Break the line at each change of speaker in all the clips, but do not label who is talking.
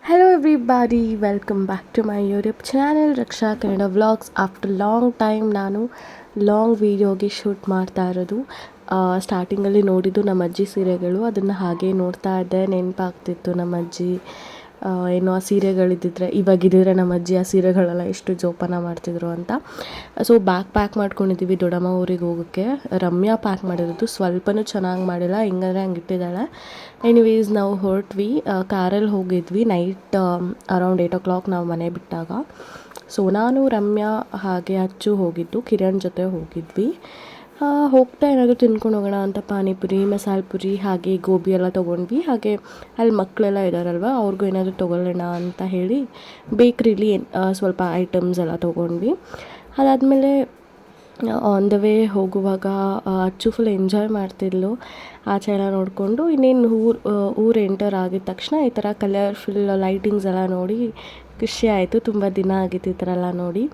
Hello everybody, welcome back to my YouTube channel Raksha Kannada Vlogs. After long time ನಾನು long ವೀಡಿಯೋಗೆ shoot ಮಾಡ್ತಾ ಇರೋದು. ಸ್ಟಾರ್ಟಿಂಗಲ್ಲಿ ನೋಡಿದ್ದು ನಮ್ಮ ಅಜ್ಜಿ ಸೀರೆಗಳು, ಅದನ್ನು ಹಾಗೆ ನೋಡ್ತಾ ಇದ್ದೆ. ನೆನಪಾಗ್ತಿತ್ತು ನಮ್ಮ ಅಜ್ಜಿ ಏನೋ ಆ ಸೀರೆಗಳಿದ್ದಿದ್ರೆ ಇವಾಗಿದ್ದಿದ್ರೆ ನಮ್ಮ ಅಜ್ಜಿ ಆ ಸೀರೆಗಳೆಲ್ಲ ಎಷ್ಟು ಜೋಪಾನ ಮಾಡ್ತಿದ್ರು ಅಂತ. ಸೊ ಪ್ಯಾಕ್ ಮಾಡ್ಕೊಂಡಿದ್ದೀವಿ ದೊಡ್ಡಮ್ಮ ಊರಿಗೆ ಹೋಗೋಕ್ಕೆ. ರಮ್ಯಾ ಪ್ಯಾಕ್ ಮಾಡಿರೋದು, ಸ್ವಲ್ಪನೂ ಚೆನ್ನಾಗಿ ಮಾಡಿಲ್ಲ, ಹಿಂಗಂದ್ರೆ ಹಂಗೆ ಇಟ್ಟಿದ್ದಾಳೆ. ಎನಿವೇಸ್ ನಾವು ಹೊರಟ್ವಿ, ಕಾರಲ್ಲಿ ಹೋಗಿದ್ವಿ. ನೈಟ್ ಅರೌಂಡ್ 8 o'clock ನಾವು ಮನೆ ಬಿಟ್ಟಾಗ. ಸೊ ನಾನು ರಮ್ಯಾ ಹಾಗೆ ಅಚ್ಚು ಹೋಗಿದ್ದು, ಕಿರಣ್ ಜೊತೆ ಹೋಗಿದ್ವಿ. ಹೋಗ್ತಾ ಏನಾದರೂ ತಿನ್ಕೊಂಡು ಹೋಗೋಣ ಅಂತ ಪಾನಿಪುರಿ, ಮಸಾಲೆ ಪುರಿ ಹಾಗೆ ಗೋಬಿ ಎಲ್ಲ ತೊಗೊಂಡ್ವಿ. ಹಾಗೆ ಅಲ್ಲಿ ಮಕ್ಕಳೆಲ್ಲ ಇದ್ದಾರಲ್ವ, ಅವ್ರಿಗೂ ಏನಾದರೂ ತೊಗೊಳ್ಳೋಣ ಅಂತ ಹೇಳಿ ಬೇಕ್ರಿಲಿ ಸ್ವಲ್ಪ ಐಟಮ್ಸ್ ಎಲ್ಲ ತೊಗೊಂಡ್ವಿ. ಅದಾದಮೇಲೆ ಆನ್ ದ ವೇ ಹೋಗುವಾಗ ಅಚ್ಚು ಫುಲ್ ಎಂಜಾಯ್ ಮಾಡ್ತಿದ್ಲು. ಆಚೆ ಎಲ್ಲ ನೋಡಿಕೊಂಡು ಇನ್ನೇನು ಊರು ಎಂಟರ್ ಆಗಿದ ತಕ್ಷಣ ಈ ಥರ ಕಲರ್ಫುಲ್ ಲೈಟಿಂಗ್ಸ್ ಎಲ್ಲ ನೋಡಿ ಖುಷಿ ಆಯಿತು. ತುಂಬ ದಿನ ಆಗಿತ್ತು ಈ ಥರ ಎಲ್ಲ ನೋಡಿ.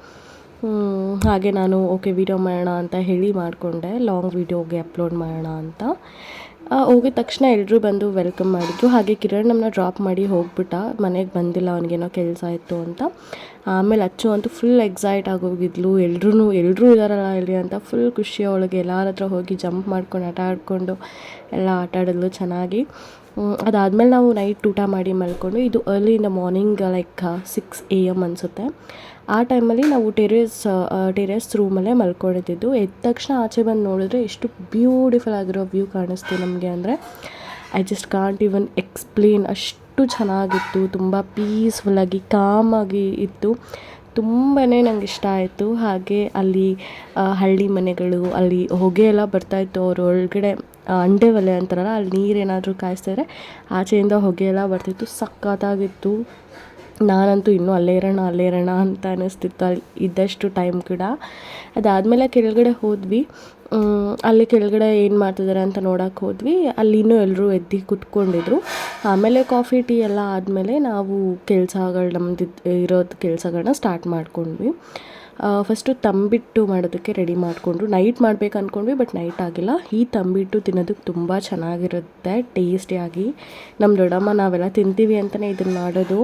ಹಾಗೆ ನಾನು ಓಕೆ ವೀಡಿಯೋ ಮಾಡೋಣ ಅಂತ ಹೇಳಿ ಮಾಡಿಕೊಂಡೆ, ಲಾಂಗ್ ವೀಡಿಯೋಗೆ ಅಪ್ಲೋಡ್ ಮಾಡೋಣ ಅಂತ. ಹೋಗಿದ ತಕ್ಷಣ ಎಲ್ಲರೂ ಬಂದು ವೆಲ್ಕಮ್ ಮಾಡಿದ್ರು. ಹಾಗೆ ಕಿರಣ್ ನಮ್ಮನ್ನ ಡ್ರಾಪ್ ಮಾಡಿ ಹೋಗ್ಬಿಟ್ಟ, ಮನೆಗೆ ಬಂದಿಲ್ಲ, ಅವನಿಗೇನೋ ಕೆಲಸ ಇತ್ತು ಅಂತ. ಆಮೇಲೆ ಅಚ್ಚು ಅಂತೂ ಫುಲ್ ಎಕ್ಸೈಟ್ ಆಗೋಗಿದ್ಲು. ಎಲ್ಲರೂ ಇದ್ದಾರಲ್ಲ ಇಲ್ಲಿ ಅಂತ ಫುಲ್ ಖುಷಿ ಒಳಗೆ. ಎಲ್ಲರ ಹತ್ರ ಹೋಗಿ ಜಂಪ್ ಮಾಡ್ಕೊಂಡು ಆಟ ಆಡಿಕೊಂಡು ಎಲ್ಲ ಆಟ ಆಡಿದ್ಲು ಚೆನ್ನಾಗಿ. ಅದಾದಮೇಲೆ ನಾವು ನೈಟ್ ಊಟ ಮಾಡಿ ಮಲ್ಕೊಂಡು, ಇದು early in the morning like 6 AM ಅನಿಸುತ್ತೆ. ಆ ಟೈಮಲ್ಲಿ ನಾವು ಟೆರೇಸ್ ರೂಮಲ್ಲೇ ಮಲ್ಕೊಂಡಿದ್ದು. ಎದ್ದ ತಕ್ಷಣ ಆಚೆ ಬಂದು ನೋಡಿದ್ರೆ ಎಷ್ಟು ಬ್ಯೂಟಿಫುಲ್ ಆಗಿರೋ ವ್ಯೂ ಕಾಣಿಸ್ತು ನಮಗೆ. ಅಂದರೆ I just can't even explain, ಅಷ್ಟು ಚೆನ್ನಾಗಿತ್ತು. ತುಂಬ ಪೀಸ್ಫುಲ್ಲಾಗಿ ಕಾಮಾಗಿ ಇತ್ತು. ತುಂಬಾ ನಂಗೆ ಇಷ್ಟ ಆಯಿತು. ಹಾಗೆ ಅಲ್ಲಿ ಹಳ್ಳಿ ಮನೆಗಳು, ಅಲ್ಲಿ ಹೊಗೆ ಎಲ್ಲ ಬರ್ತಾಯಿತ್ತು. ಅವ್ರ ಒಳಗಡೆ ಅಂಡೆ ಒಲೆ ಅಂತಾರಲ್ಲ, ಅಲ್ಲಿ ನೀರೇನಾದರೂ ಕಾಯಿಸ್ತಾರೆ, ಆಚೆಯಿಂದ ಹೊಗೆ ಎಲ್ಲ ಬರ್ತಿತ್ತು. ಸಖತ್ತಾಗಿತ್ತು. ನಾನಂತೂ ಇನ್ನೂ ಅಲ್ಲೇ ಇರೋಣ ಅಂತ ಅನ್ನಿಸ್ತಿತ್ತು ಅಲ್ಲಿ ಇದ್ದಷ್ಟು ಟೈಮ್ ಕೂಡ. ಅದಾದಮೇಲೆ ಕೆಳಗಡೆ ಹೋದ್ವಿ. ಅಲ್ಲಿ ಕೆಳಗಡೆ ಏನು ಮಾಡ್ತಿದ್ದಾರೆ ಅಂತ ನೋಡೋಕೆ ಹೋದ್ವಿ. ಅಲ್ಲಿ ಇನ್ನೂ ಎಲ್ಲರೂ ಎದ್ದು ಕೂತ್ಕೊಂಡಿದ್ರು. ಆಮೇಲೆ ಕಾಫಿ ಟೀ ಎಲ್ಲ ಆದಮೇಲೆ ನಾವು ನಮ್ಮದು ಇರೋದು ಕೆಲಸಗಳನ್ನ ಸ್ಟಾರ್ಟ್ ಮಾಡ್ಕೊಂಡ್ವಿ. ಫಸ್ಟು ತಂಬಿಟ್ಟು ಮಾಡೋದಕ್ಕೆ ರೆಡಿ ಮಾಡಿಕೊಂಡ್ರು. ನೈಟ್ ಮಾಡ್ಬೇಕು ಅಂದ್ಕೊಂಡ್ವಿ, ಬಟ್ ನೈಟ್ ಆಗಿಲ್ಲ. ಈ ತಂಬಿಟ್ಟು ತಿನ್ನೋದಕ್ಕೆ ತುಂಬ ಚೆನ್ನಾಗಿರುತ್ತೆ, ಟೇಸ್ಟಿಯಾಗಿ. ನಮ್ಮ ದೊಡ್ಡಮ್ಮ ನಾವೆಲ್ಲ ತಿಂತೀವಿ ಅಂತಲೇ ಇದನ್ನು ಮಾಡೋದು.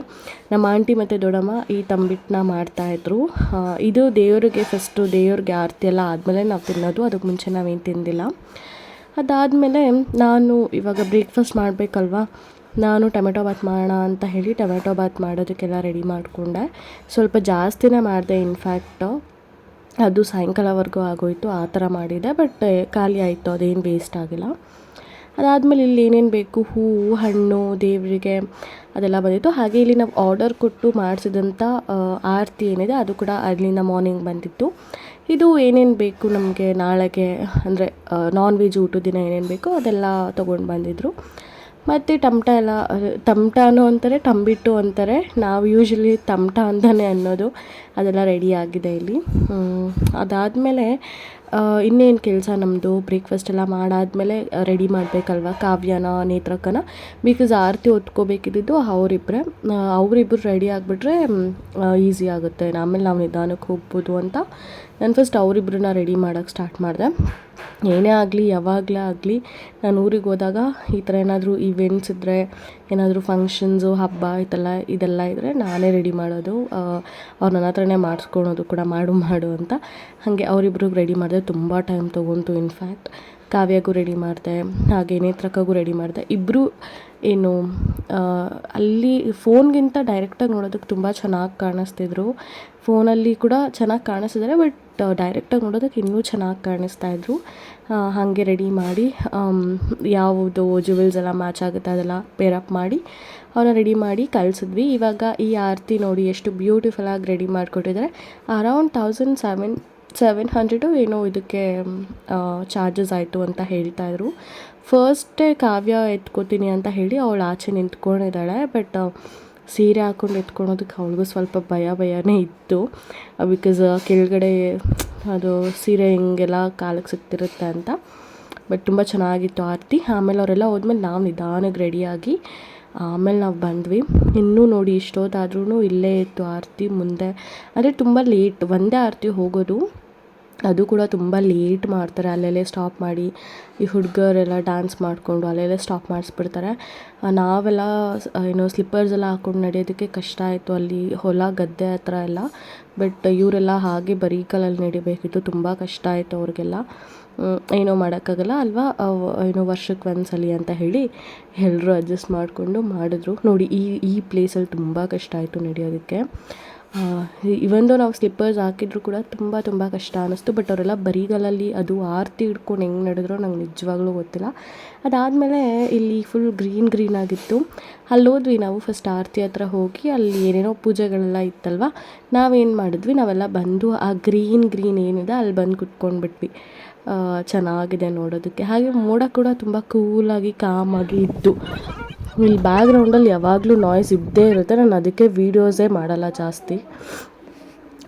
ನಮ್ಮ ಆಂಟಿ ಮತ್ತು ದೊಡ್ಡಮ್ಮ ಈ ತಂಬಿಟ್ಟನ್ನ ಮಾಡ್ತಾಯಿದ್ರು. ಇದು ದೇವ್ರಿಗೆ ಆರತಿ ಎಲ್ಲ ಆದಮೇಲೆ ನಾವು ತಿನ್ನೋದು, ಅದಕ್ಕೆ ಮುಂಚೆ ನಾವೇನು ತಿಂದಿಲ್ಲ. ಅದಾದಮೇಲೆ ನಾನು ಇವಾಗ ಬ್ರೇಕ್ಫಾಸ್ಟ್ ಮಾಡಬೇಕಲ್ವ, ನಾನು ಟೊಮೆಟೊ ಬಾತ್ ಮಾಡೋಣ ಅಂತ ಹೇಳಿ ಟೊಮೆಟೊ ಬಾತ್ ಮಾಡೋದಕ್ಕೆಲ್ಲ ರೆಡಿ ಮಾಡಿಕೊಂಡೆ. ಸ್ವಲ್ಪ ಜಾಸ್ತಿನೇ ಮಾಡಿದೆ, ಇನ್ಫ್ಯಾಕ್ಟು ಅದು ಸಾಯಂಕಾಲವರೆಗೂ ಆಗೋಯಿತು. ಆ ಥರ ಮಾಡಿದೆ, ಬಟ್ ಖಾಲಿ ಆಯಿತು, ಅದೇನು ವೇಸ್ಟ್ ಆಗಿಲ್ಲ. ಅದಾದಮೇಲೆ ಇಲ್ಲಿ ಏನೇನು ಬೇಕು, ಹೂವು, ಹಣ್ಣು, ದೇವರಿಗೆ ಅದೆಲ್ಲ ಬಂದಿತ್ತು. ಹಾಗೆ ಇಲ್ಲಿ ನಾವು ಆರ್ಡರ್ ಕೊಟ್ಟು ಮಾಡಿಸಿದಂಥ ಆರತಿ ಏನಿದೆ ಅದು ಕೂಡ ಅಲ್ಲಿಂದ ಮಾರ್ನಿಂಗ್ ಬಂದಿತ್ತು. ಇದು ಏನೇನು ಬೇಕು ನಮಗೆ ನಾಳೆಗೆ, ಅಂದರೆ ನಾನ್ ವೆಜ್ ಊಟದ ದಿನ ಏನೇನು ಬೇಕೋ ಅದೆಲ್ಲ ತೊಗೊಂಡು ಬಂದಿದ್ದರು. ಮತ್ತು ಟಮಟಾನು ಅಂತಾರೆ, ತಂಬಿಟ್ಟು ಅಂತಾರೆ. ನಾವು ಯೂಶ್ವಲಿ ತಮಟ ಅಂತಲೇ ಅನ್ನೋದು. ಅದೆಲ್ಲ ರೆಡಿ ಆಗಿದೆ ಇಲ್ಲಿ. ಅದಾದಮೇಲೆ ಇನ್ನೇನು ಕೆಲಸ ನಮ್ಮದು, ಬ್ರೇಕ್ಫಾಸ್ಟ್ ಎಲ್ಲ ಮಾಡಾದಮೇಲೆ ರೆಡಿ ಮಾಡಬೇಕಲ್ವ ಕಾವ್ಯನ, ನೇತ್ರಕ್ಕನ. ಬಿಕಾಸ್ ಆರತಿ ಹೊತ್ಕೋಬೇಕಿದ್ದು ಅವರಿಬ್ಬರು ರೆಡಿ ಆಗಿಬಿಟ್ರೆ ಈಸಿ ಆಗುತ್ತೆ. ಆಮೇಲೆ ನಾವು ನಿಧಾನಕ್ಕೆ ಹೋಗ್ಬೋದು ಅಂತ ನಾನು ಫಸ್ಟ್ ಅವರಿಬ್ಬರನ್ನ ರೆಡಿ ಮಾಡೋಕ್ಕೆ ಸ್ಟಾರ್ಟ್ ಮಾಡಿದೆ. ಏನೇ ಆಗಲಿ, ಯಾವಾಗಲೇ ಆಗಲಿ, ನಾನು ಊರಿಗೆ ಹೋದಾಗ ಈ ಥರ ಏನಾದರೂ ಈವೆಂಟ್ಸ್ ಇದ್ದರೆ, ಏನಾದರೂ ಫಂಕ್ಷನ್ಸು, ಹಬ್ಬ ಇದೆಲ್ಲ ಇದ್ದರೆ ನಾನೇ ರೆಡಿ ಮಾಡೋದು. ಅವ್ರು ನನ್ನ ಹತ್ರನೇ ಮಾಡಿಸ್ಕೊಳೋದು ಕೂಡ, ಮಾಡು ಅಂತ. ಹಾಗೆ ಅವರಿಬ್ರಿಗೆ ರೆಡಿ ಮಾಡಿದೆ. ತುಂಬ ಟೈಮ್ ತೊಗೊಂತು. ಇನ್ಫ್ಯಾಕ್ಟ್ ಕಾವ್ಯಗೂ ರೆಡಿ ಮಾಡಿದೆ, ಹಾಗೆ ನೇತ್ರಕ್ಕಗೂ ರೆಡಿ ಮಾಡಿದೆ. ಇಬ್ಬರು ಏನು ಅಲ್ಲಿ ಫೋನ್ಗಿಂತ ಡೈರೆಕ್ಟಾಗಿ ನೋಡೋದಕ್ಕೆ ತುಂಬ ಚೆನ್ನಾಗಿ ಕಾಣಿಸ್ತಿದ್ರು. ಫೋನಲ್ಲಿ ಕೂಡ ಚೆನ್ನಾಗಿ ಕಾಣಿಸ್ತಿದ್ದಾರೆ, ಬಟ್ ಡೈರೆಕ್ಟಾಗಿ ನೋಡೋದಕ್ಕೆ ಇನ್ನೂ ಚೆನ್ನಾಗಿ ಕಾಣಿಸ್ತಾಯಿದ್ರು. ಹಾಗೆ ರೆಡಿ ಮಾಡಿ ಯಾವುದು ಜುವೆಲ್ಸ್ ಎಲ್ಲ ಮ್ಯಾಚ್ ಆಗುತ್ತೆ ಅದೆಲ್ಲ ಪೇರಪ್ ಮಾಡಿ ಅವನ್ನ ರೆಡಿ ಮಾಡಿ ಕಳಿಸಿದ್ವಿ. ಇವಾಗ ಈ ಆರತಿ ನೋಡಿ ಎಷ್ಟು ಬ್ಯೂಟಿಫುಲ್ಲಾಗಿ ರೆಡಿ ಮಾಡಿಕೊಟ್ಟಿದ್ದಾರೆ. ಅರೌಂಡ್ 1700 ಏನೋ ಇದಕ್ಕೆ ಚಾರ್ಜಸ್ ಆಯಿತು ಅಂತ ಹೇಳ್ತಾಯಿದ್ರು. ಫಸ್ಟೇ ಕಾವ್ಯ ಎತ್ಕೋತೀನಿ ಅಂತ ಹೇಳಿ ಅವಳು ಆಚೆ ನಿಂತ್ಕೊಂಡಿದ್ದಾಳೆ. ಬಟ್ ಸೀರೆ ಹಾಕ್ಕೊಂಡು ಎತ್ಕೊಳೋದಕ್ಕೆ ಅವಳಿಗೂ ಸ್ವಲ್ಪ ಭಯನೇ ಇತ್ತು. ಬಿಕಾಸ್ ಕೆಳಗಡೆ ಅದು ಸೀರೆ ಹಿಂಗೆಲ್ಲ ಕಾಲಿಗೆ ಸಿಗ್ತಿರುತ್ತೆ ಅಂತ. ಬಟ್ ತುಂಬ ಚೆನ್ನಾಗಿತ್ತು ಆರತಿ. ಆಮೇಲೆ ಅವರೆಲ್ಲ ಹೋದ್ಮೇಲೆ ನಾವು ನಿಧಾನಕ್ಕೆ ರೆಡಿಯಾಗಿ ಆಮೇಲೆ ನಾವು ಬಂದ್ವಿ. ಇನ್ನೂ ನೋಡಿ ಇಷ್ಟೊತ್ತಾದ್ರೂ ಇಲ್ಲೇ ಇತ್ತು ಆರತಿ ಮುಂದೆ. ಅಂದರೆ ತುಂಬ ಲೇಟ್, ಒಂದೇ ಆರತಿ ಹೋಗೋದು. ಅದು ಕೂಡ ತುಂಬ ಲೇಟ್ ಮಾಡ್ತಾರೆ, ಅಲ್ಲೆಲ್ಲೇ ಸ್ಟಾಪ್ ಮಾಡಿ ಈ ಹುಡುಗರೆಲ್ಲ ಡ್ಯಾನ್ಸ್ ಮಾಡಿಕೊಂಡು ಅಲ್ಲೆಲ್ಲೇ ಸ್ಟಾಪ್ ಮಾಡಿಸ್ಬಿಡ್ತಾರೆ. ನಾವೆಲ್ಲ ಏನು ಸ್ಲಿಪ್ಪರ್ಸ್ ಎಲ್ಲ ಹಾಕ್ಕೊಂಡು ನಡೆಯೋದಕ್ಕೆ ಕಷ್ಟ ಆಯಿತು ಅಲ್ಲಿ ಹೊಲ ಗದ್ದೆ ಹತ್ರ ಎಲ್ಲ. ಬಟ್ ಇವರೆಲ್ಲ ಹಾಗೆ ಬರೀ ಕಾಲಲ್ಲಿ ನಡಿಬೇಕಿತ್ತು, ತುಂಬ ಕಷ್ಟ ಆಯಿತು ಅವ್ರಿಗೆಲ್ಲ. ಏನೋ ಮಾಡೋಕ್ಕಾಗಲ್ಲ ಅಲ್ವಾ, ಏನೋ ವರ್ಷಕ್ಕೆ ಒಂದ್ಸಲಿ ಅಂತ ಹೇಳಿ ಎಲ್ಲರೂ ಅಡ್ಜಸ್ಟ್ ಮಾಡಿಕೊಂಡು ಮಾಡಿದ್ರು. ನೋಡಿ ಈ ಪ್ಲೇಸಲ್ಲಿ ತುಂಬ ಕಷ್ಟ ಆಯಿತು ನಡೆಯೋದಕ್ಕೆ. ಇವಂದು ನಾವು ಸ್ಲಿಪ್ಪರ್ಸ್ ಹಾಕಿದ್ರು ಕೂಡ ತುಂಬ ಕಷ್ಟ ಅನ್ನಿಸ್ತು. ಬಟ್ ಅವರೆಲ್ಲ ಬರಿಗಾಲಲ್ಲಿ ಅದು ಆರತಿ ಹಿಡ್ಕೊಂಡು ಹೆಂಗೆ ನಡೆದ್ರೋ ನಂಗೆ ನಿಜವಾಗ್ಲೂ ಗೊತ್ತಿಲ್ಲ. ಅದಾದಮೇಲೆ ಇಲ್ಲಿ ಫುಲ್ ಗ್ರೀನ್ ಆಗಿತ್ತು. ಅಲ್ಲಿ ಹೋದ್ವಿ ನಾವು ಫಸ್ಟ್ ಆರತಿ ಹತ್ರ ಹೋಗಿ, ಅಲ್ಲಿ ಏನೇನೋ ಪೂಜೆಗಳೆಲ್ಲ ಇತ್ತಲ್ವ. ನಾವೇನು ಮಾಡಿದ್ವಿ, ನಾವೆಲ್ಲ ಬಂದು ಆ ಗ್ರೀನ್ ಏನಿದೆ ಅಲ್ಲಿ ಬಂದು ಕುತ್ಕೊಂಡ್ಬಿಟ್ವಿ. ಚೆನ್ನಾಗಿದೆ ನೋಡೋದಕ್ಕೆ. ಹಾಗೆ ಮೋಡ ಕೂಡ ತುಂಬ ಕೂಲಾಗಿ ಕಾಮಾಗಿ ಇತ್ತು. ಇಲ್ಲಿ ಬ್ಯಾಕ್ಗ್ರೌಂಡಲ್ಲಿ ಯಾವಾಗಲೂ ನಾಯ್ಸ್ ಇದ್ದೇ ಇರುತ್ತೆ, ನಾನು ಅದಕ್ಕೆ ವೀಡಿಯೋಸೇ ಮಾಡಲ್ಲ ಜಾಸ್ತಿ.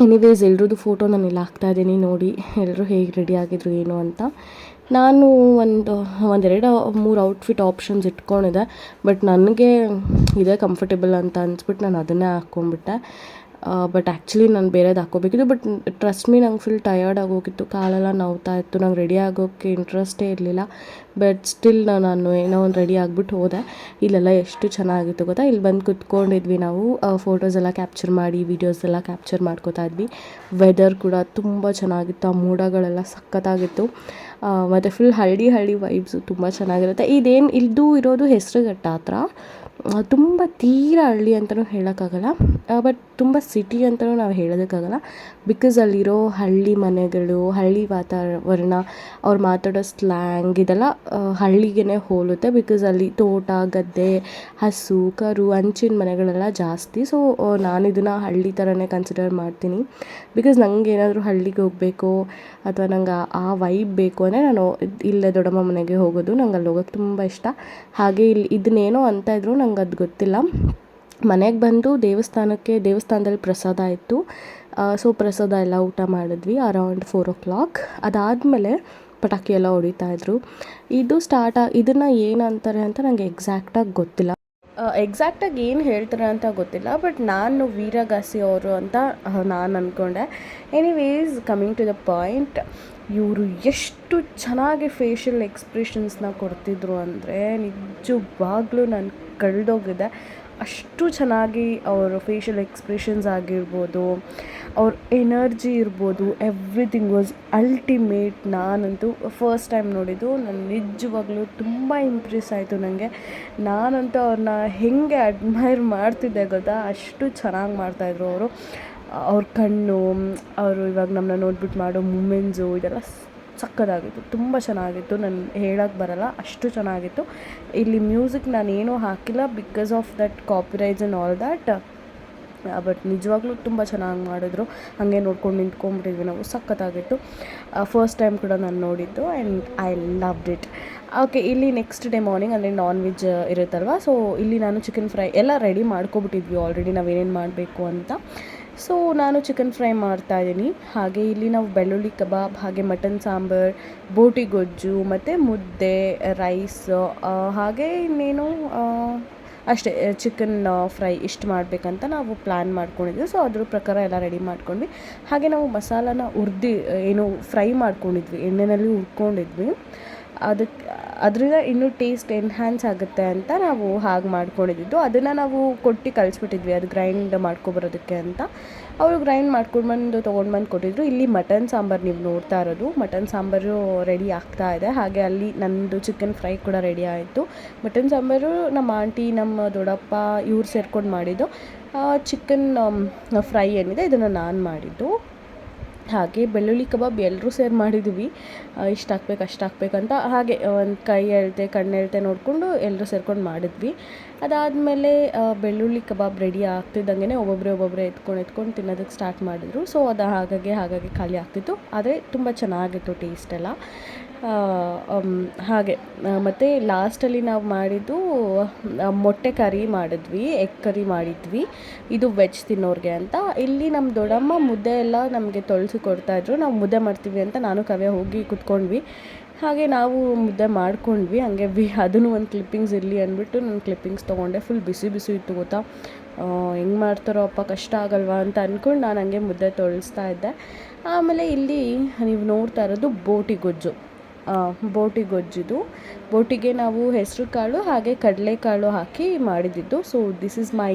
ಎನಿವೇಸ್ ಎಲ್ರದ್ದು ಫೋಟೋ ನಾನು ಇಲ್ಲಿ ಹಾಕ್ತಾಯಿದ್ದೀನಿ ನೋಡಿ, ಎಲ್ಲರೂ ಹೇಗೆ ರೆಡಿ ಆಗಿದ್ರು ಏನು ಅಂತ. ನಾನು ಒಂದೆರಡು 3 ಔಟ್ಫಿಟ್ ಆಪ್ಷನ್ಸ್ ಇಟ್ಕೊಂಡಿದ್ದೆ. ಬಟ್ ನನಗೆ ಇದೇ ಕಂಫರ್ಟೇಬಲ್ ಅಂತ ಅನ್ಸ್ಬಿಟ್ಟು ನಾನು ಅದನ್ನೇ ಹಾಕ್ಕೊಂಡ್ಬಿಟ್ಟೆ. ಬಟ್ ಆ್ಯಕ್ಚುಲಿ ನಾನು ಬೇರೆದು ಹಾಕ್ಕೋಬೇಕಿತ್ತು. ಬಟ್ ಟ್ರಸ್ಟ್ ಮೀ ನಂಗೆ ಫುಲ್ ಟಯರ್ಡ್ ಆಗೋಗಿತ್ತು, ಕಾಲೆಲ್ಲ ನೋವ್ತಾ ಇತ್ತು, ನಂಗೆ ರೆಡಿ ಆಗೋಕ್ಕೆ ಇಂಟ್ರೆಸ್ಟೇ ಇರಲಿಲ್ಲ. ಬಟ್ ಸ್ಟಿಲ್ ನಾನು ಏನೋ ಒಂದು ರೆಡಿ ಆಗಿಬಿಟ್ಟು ಹೋದೆ. ಇಲ್ಲೆಲ್ಲ ಎಷ್ಟು ಚೆನ್ನಾಗಿತ್ತು ಗೊತ್ತಾ, ಇಲ್ಲಿ ಬಂದು ಕುತ್ಕೊಂಡಿದ್ವಿ ನಾವು, ಫೋಟೋಸ್ ಎಲ್ಲ ಕ್ಯಾಪ್ಚರ್ ಮಾಡಿ ವೀಡಿಯೋಸ್ ಎಲ್ಲ ಕ್ಯಾಪ್ಚರ್ ಮಾಡ್ಕೋತಾ ಇದ್ವಿ. ವೆದರ್ ಕೂಡ ತುಂಬ ಚೆನ್ನಾಗಿತ್ತು, ಆ ಮೋಡಗಳೆಲ್ಲ ಸಖತ್ತಾಗಿತ್ತು. ಮತ್ತು ಫುಲ್ ಹಳ್ಳಿ ವೈಬ್ಸು ತುಂಬ ಚೆನ್ನಾಗಿರುತ್ತೆ. ಇದು ಇರೋದು ಹೆಸರುಘಟ್ಟ ಹತ್ರ. ತುಂಬ ತೀರಾ ಹಳ್ಳಿ ಅಂತಲೂ ಹೇಳೋಕ್ಕಾಗಲ್ಲ, ಬಟ್ ತುಂಬ ಸಿಟಿ ಅಂತಲೂ ನಾವು ಹೇಳೋದಕ್ಕಾಗಲ್ಲ. ಬಿಕಾಸ್ ಅಲ್ಲಿರೋ ಹಳ್ಳಿ ಮನೆಗಳು, ಹಳ್ಳಿ ವಾತಾವರಣ, ಅವ್ರು ಮಾತಾಡೋ ಸ್ಲ್ಯಾಂಗ್ ಇದೆಲ್ಲ ಹಳ್ಳಿಗೆ ಹೋಲುತ್ತೆ. ಬಿಕಾಸ್ ಅಲ್ಲಿ ತೋಟ ಗದ್ದೆ, ಹಸು ಕರು, ಹಂಚಿನ ಮನೆಗಳೆಲ್ಲ ಜಾಸ್ತಿ. ಸೊ ನಾನು ಇದನ್ನು ಹಳ್ಳಿ ಥರನೇ ಕನ್ಸಿಡರ್ ಮಾಡ್ತೀನಿ. ಬಿಕಾಸ್ ನಂಗೆ ಏನಾದರೂ ಹಳ್ಳಿಗೆ ಹೋಗಬೇಕು ಅಥವಾ ನಂಗೆ ಆ ವೈಬ್ ಬೇಕು ಅಂದರೆ ನಾನು ಇಲ್ಲೇ ದೊಡ್ಡಮ್ಮ ಮನೆಗೆ ಹೋಗೋದು, ನಂಗೆ ಅಲ್ಲಿ ಹೋಗೋಕ್ಕೆ ತುಂಬ ಇಷ್ಟ. ಹಾಗೆ ಇಲ್ಲಿ ಇದನ್ನೇನೋ ಅಂತ ಇದ್ರು, ನಂಗೆ ಅದು ಗೊತ್ತಿಲ್ಲ. ಮನೆಗೆ ಬಂದು ದೇವಸ್ಥಾನದಲ್ಲಿ ಪ್ರಸಾದ ಇತ್ತು. ಸೊ ಪ್ರಸಾದ ಎಲ್ಲ ಊಟ ಮಾಡಿದ್ವಿ ಅರೌಂಡ್ 4 o'clock. ಅದಾದಮೇಲೆ ಪಟಾಕಿ ಎಲ್ಲ ಹೊಡಿತಾಯಿದ್ರು. ಇದನ್ನು ಏನಂತಾರೆ ಅಂತ ನನಗೆ ಎಕ್ಸಾಕ್ಟಾಗಿ ಗೊತ್ತಿಲ್ಲ. ಎಕ್ಸಾಕ್ಟಾಗಿ ಏನು ಹೇಳ್ತಾರೆ ಅಂತ ಗೊತ್ತಿಲ್ಲ. ಬಟ್ ನಾನು ವೀರಗಾಸೆ ಅವರು ಅಂತ ನಾನು ಅಂದ್ಕೊಂಡೆ. Anyways coming to the point, ಇವರು ಎಷ್ಟು ಚೆನ್ನಾಗಿ ಫೇಶಿಯಲ್ ಎಕ್ಸ್ಪ್ರೆಷನ್ಸ್ನ ಕೊಡ್ತಿದ್ರು ಅಂದರೆ ನಿಜವಾಗ್ಲೂ ನಾನು ಕಳೆದೋಗಿದೆ. ಅಷ್ಟು ಚೆನ್ನಾಗಿ ಅವರು ಫೇಶಿಯಲ್ ಎಕ್ಸ್ಪ್ರೆಷನ್ಸ್ ಆಗಿರ್ಬೋದು, ಅವ್ರ ಎನರ್ಜಿ ಇರ್ಬೋದು, ಎವ್ರಿಥಿಂಗ್ ವಾಸ್ ಅಲ್ಟಿಮೇಟ್. ನಾನಂತೂ ಫಸ್ಟ್ ಟೈಮ್ ನೋಡಿದ್ದು, ನಾನು ನಿಜವಾಗ್ಲೂ ತುಂಬ ಇಂಪ್ರೆಸ್ ಆಯಿತು ನನಗೆ. ನಾನಂತೂ ಅವ್ರನ್ನ ಹೇಗೆ ಅಡ್ಮೈರ್ ಮಾಡ್ತಿದ್ದೆ ಗೊತ್ತಾ, ಅಷ್ಟು ಚೆನ್ನಾಗಿ ಮಾಡ್ತಾಯಿದ್ರು ಅವರು. ಅವ್ರ ಕಣ್ಣು, ಅವರು ಇವಾಗ ನಮ್ಮನ್ನ ನೋಡ್ಬಿಟ್ಟು ಮಾಡೋ ಮೂಮೆಂಟ್ಸು, ಇದೆಲ್ಲ ಸಕ್ಕತ್ತಾಗಿತ್ತು, ತುಂಬ ಚೆನ್ನಾಗಿತ್ತು. ನಾನು ಹೇಳೋಕ್ಕೆ ಬರಲ್ಲ, ಅಷ್ಟು ಚೆನ್ನಾಗಿತ್ತು. ಇಲ್ಲಿ ಮ್ಯೂಸಿಕ್ ನಾನೇನೂ ಹಾಕಿಲ್ಲ because of that copyrights and all that. But ನಿಜವಾಗ್ಲೂ ತುಂಬ ಚೆನ್ನಾಗಿ ಮಾಡಿದ್ರು. ಹಾಗೆ ನೋಡ್ಕೊಂಡು ನಿಂತ್ಕೊಂಡ್ಬಿಟ್ಟಿದ್ವಿ ನಾವು, ಸಖತ್ತಾಗಿತ್ತು. ಫಸ್ಟ್ ಟೈಮ್ ಕೂಡ ನಾನು ನೋಡಿದ್ದು and I loved it. Okay, ಇಲ್ಲಿ ನೆಕ್ಸ್ಟ್ ಡೇ ಮಾರ್ನಿಂಗ್ ಅಂದರೆ ನಾನ್ ವೆಜ್ ಇರುತ್ತಲ್ವ. ಸೊ ಇಲ್ಲಿ ನಾನು ಚಿಕನ್ ಫ್ರೈ ಎಲ್ಲ ರೆಡಿ ಮಾಡ್ಕೊಬಿಟ್ಟಿದ್ವಿ ಆಲ್ರೆಡಿ, ನಾವೇನೇನು ಮಾಡಬೇಕು ಅಂತ. ಸೊ ನಾನು ಚಿಕನ್ ಫ್ರೈ ಮಾಡ್ತಾಯಿದ್ದೀನಿ. ಹಾಗೆ ಇಲ್ಲಿ ನಾವು ಬೆಳ್ಳುಳ್ಳಿ ಕಬಾಬ್, ಹಾಗೆ ಮಟನ್ ಸಾಂಬಾರು, ಬೋಟಿ ಗೊಜ್ಜು ಮತ್ತು ಮುದ್ದೆ, ರೈಸ್, ಹಾಗೆ ಇನ್ನೇನು ಅಷ್ಟೇ ಚಿಕನ್ ಫ್ರೈ ಇಷ್ಟು ಮಾಡಬೇಕಂತ ನಾವು ಪ್ಲ್ಯಾನ್ ಮಾಡ್ಕೊಂಡಿದ್ವಿ. ಸೊ ಅದ್ರ ಪ್ರಕಾರ ಎಲ್ಲ ರೆಡಿ ಮಾಡ್ಕೊಂಡ್ವಿ. ಹಾಗೆ ನಾವು ಮಸಾಲಾನ ಫ್ರೈ ಮಾಡ್ಕೊಂಡಿದ್ವಿ, ಎಣ್ಣೆಯಲ್ಲಿ ಹುರ್ಕೊಂಡಿದ್ವಿ. ಅದರಿಂದ ಇನ್ನೂ ಟೇಸ್ಟ್ ಎನ್ಹ್ಯಾನ್ಸ್ ಆಗುತ್ತೆ ಅಂತ ನಾವು ಹಾಗೆ ಮಾಡ್ಕೊಂಡಿದ್ದು. ಅದನ್ನು ನಾವು ಕೊಟ್ಟು ಕಳಿಸ್ಬಿಟ್ಟಿದ್ವಿ, ಅದು ಗ್ರೈಂಡ್ ಮಾಡ್ಕೊಬರೋದಕ್ಕೆ ಅಂತ. ಅವರು ಗ್ರೈಂಡ್ ಮಾಡ್ಕೊಂಡು ತೊಗೊಂಡು ಕೊಟ್ಟಿದ್ರು. ಇಲ್ಲಿ ಮಟನ್ ಸಾಂಬಾರು ನೀವು ನೋಡ್ತಾ ಇರೋದು, ಮಟನ್ ಸಾಂಬಾರು ರೆಡಿ ಆಗ್ತಾ ಇದೆ. ಹಾಗೆ ಅಲ್ಲಿ ನನ್ನದು ಚಿಕನ್ ಫ್ರೈ ಕೂಡ ರೆಡಿ ಆಯಿತು. ಮಟನ್ ಸಾಂಬಾರು ನಮ್ಮ ಆಂಟಿ, ನಮ್ಮ ದೊಡ್ಡಪ್ಪ ಇವ್ರು ಸೇರ್ಕೊಂಡು ಮಾಡಿದ್ದು. ಚಿಕನ್ ಫ್ರೈ ಏನಿದೆ ಇದನ್ನು ನಾನು ಮಾಡಿದ್ದು. ಹಾಗೆ ಬೆಳ್ಳುಳ್ಳಿ ಕಬಾಬ್ ಎಲ್ಲರೂ ಸೇರಿ ಮಾಡಿದ್ವಿ, ಇಷ್ಟು ಹಾಕ್ಬೇಕು ಅಷ್ಟು ಹಾಕ್ಬೇಕಂತ. ಹಾಗೆ ಒಂದು ಕೈ ಅಳತೆ ಕಣ್ಣು ಅಳತೆ ನೋಡಿಕೊಂಡು ಎಲ್ಲರೂ ಸೇರ್ಕೊಂಡು ಮಾಡಿದ್ವಿ. ಅದಾದಮೇಲೆ ಬೆಳ್ಳುಳ್ಳಿ ಕಬಾಬ್ ರೆಡಿ ಆಗ್ತಿದ್ದಂಗೆ ಒಬ್ಬೊಬ್ಬರೇ ಎತ್ಕೊಂಡು ತಿನ್ನೋದಕ್ಕೆ ಸ್ಟಾರ್ಟ್ ಮಾಡಿದ್ರು. ಸೊ ಅದು ಹಾಗಾಗಿ ಖಾಲಿ ಆಗ್ತಿತ್ತು, ಆದರೆ ತುಂಬ ಚೆನ್ನಾಗಿತ್ತು ಟೇಸ್ಟ್ ಎಲ್ಲ. ಹಾಗೆ ಮತ್ತು ಲಾಸ್ಟಲ್ಲಿ ನಾವು ಮಾಡಿದ್ದು ಮೊಟ್ಟೆ ಕರಿ ಮಾಡಿದ್ವಿ, ಎಗ್ ಕರಿ ಮಾಡಿದ್ವಿ. ಇದು ವೆಜ್ ತಿನ್ನೋರಿಗೆ ಅಂತ. ಇಲ್ಲಿ ನಮ್ಮ ದೊಡ್ಡಮ್ಮ ಮುದ್ದೆ ಎಲ್ಲ ನಮಗೆ ತೊಳಸಿ ಕೊಡ್ತಾಯಿದ್ರು. ನಾವು ಮುದ್ದೆ ಮಾಡ್ತೀವಿ ಅಂತ ನಾನು ಕಾವ್ಯ ಹೋಗಿ ಕುತ್ಕೊಂಡ್ವಿ. ಹಾಗೆ ನಾವು ಮುದ್ದೆ ಮಾಡ್ಕೊಂಡ್ವಿ. ಹಂಗೆ ಅದನ್ನು ಒಂದು ಕ್ಲಿಪ್ಪಿಂಗ್ಸ್ ಇರಲಿ ಅಂದ್ಬಿಟ್ಟು ನಾನು ಕ್ಲಿಪ್ಪಿಂಗ್ಸ್ ತೊಗೊಂಡೆ. ಫುಲ್ ಬಿಸಿ ಇತ್ತು ಗೊತ್ತಾ, ಹೆಂಗೆ ಮಾಡ್ತಾರೋ ಅಪ್ಪ ಕಷ್ಟ ಆಗಲ್ವಾ ಅಂತ ಅಂದ್ಕೊಂಡು ನಾನು ಹಂಗೆ ಮುದ್ದೆ ತೊಳಸ್ತಾ ಇದ್ದೆ. ಆಮೇಲೆ ಇಲ್ಲಿ ನೀವು ನೋಡ್ತಾ ಇರೋದು ಬೋಟಿ ಗೊಜ್ಜು. ಬೋಟಿ ಗೊಜ್ಜಿದು. ಬೋಟಿಗೆ ನಾವು ಹೆಸರು ಕಾಳು ಹಾಗೆ ಕಡಲೆಕಾಳು ಹಾಕಿ ಮಾಡಿದ್ದಿದ್ದು. So this is my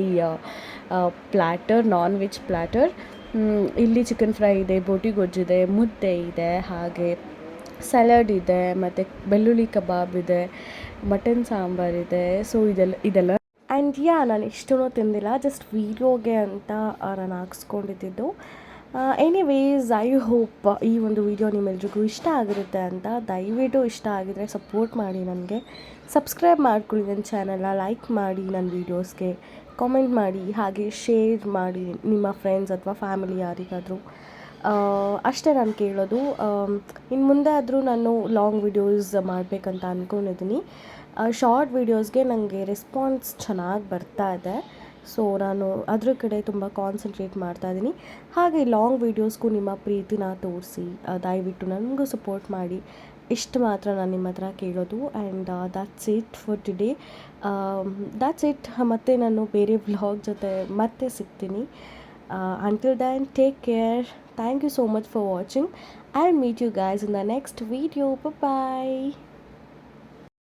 platter, non veg platter. ಇಲ್ಲಿ ಚಿಕನ್ ಫ್ರೈ ಇದೆ, ಬೋಟಿ ಗೊಜ್ಜಿದೆ, ಮುದ್ದೆ ಇದೆ, ಹಾಗೆ ಸಲಾಡ್ ಇದೆ, ಮತ್ತು ಬೆಳ್ಳುಳ್ಳಿ ಕಬಾಬ್ ಇದೆ, ಮಟನ್ ಸಾಂಬಾರಿದೆ. ಸೊ ಇದೆಲ್ಲ ಆ್ಯಂಡ್ ನಾನು ಇಷ್ಟೂ ತಿಂದಿಲ್ಲ, ಜಸ್ಟ್ ವೀಡಿಯೋಗೆ ಅಂತ ನಾನು ಹಾಕ್ಸ್ಕೊಂಡಿದ್ದು. ಎನಿವೇಸ್, ಐ ಹೋಪ್ ಈ ಒಂದು ವಿಡಿಯೋ ನಿಮ್ಮೆಲ್ರಿಗೂ ಇಷ್ಟ ಆಗಿರುತ್ತೆ ಅಂತ. ದಯವಿಟ್ಟು ಇಷ್ಟ ಆಗಿದರೆ ಸಪೋರ್ಟ್ ಮಾಡಿ, ನನಗೆ ಸಬ್ಸ್ಕ್ರೈಬ್ ಮಾಡ್ಕೊಳ್ಳಿ, ನನ್ನ ಚಾನಲ್ನ ಲೈಕ್ ಮಾಡಿ, ನನ್ನ ವೀಡಿಯೋಸ್ಗೆ ಕಾಮೆಂಟ್ ಮಾಡಿ, ಹಾಗೆ ಶೇರ್ ಮಾಡಿ ನಿಮ್ಮ ಫ್ರೆಂಡ್ಸ್ ಅಥವಾ ಫ್ಯಾಮಿಲಿ ಯಾರಿಗಾದರೂ. ಅಷ್ಟೇ ನಾನು ಕೇಳೋದು. ಇನ್ನು ಮುಂದೆ ಆದರೂ ನಾನು ಲಾಂಗ್ ವೀಡಿಯೋಸ್ ಮಾಡಬೇಕಂತ ಅಂದ್ಕೊಂಡಿದ್ದೀನಿ. ಶಾರ್ಟ್ ವೀಡಿಯೋಸ್ಗೆ ನನಗೆ ರೆಸ್ಪಾನ್ಸ್ ಚೆನ್ನಾಗಿ ಬರ್ತಾ ಇದೆ. ಸೊ ನಾನು ಅದ್ರ ಕಡೆ ತುಂಬ ಕಾನ್ಸಂಟ್ರೇಟ್ ಮಾಡ್ತಾಯಿದ್ದೀನಿ. ಹಾಗೆ ಲಾಂಗ್ ವೀಡಿಯೋಸ್ಗೂ ನಿಮ್ಮ ಪ್ರೀತಿನ ತೋರಿಸಿ, ದಯವಿಟ್ಟು ನನಗೂ ಸಪೋರ್ಟ್ ಮಾಡಿ. ಇಷ್ಟು ಮಾತ್ರ ನಾನು ನಿಮ್ಮ ಹತ್ರ ಕೇಳೋದು. And that's it for today. That's it. ಮತ್ತು ನಾನು ಬೇರೆ ವ್ಲಾಗ್ ಜೊತೆ ಮತ್ತೆ ಸಿಗ್ತೀನಿ. Until then, take care. Thank you so much for watching. I'll meet you guys in the next video. Bye bye.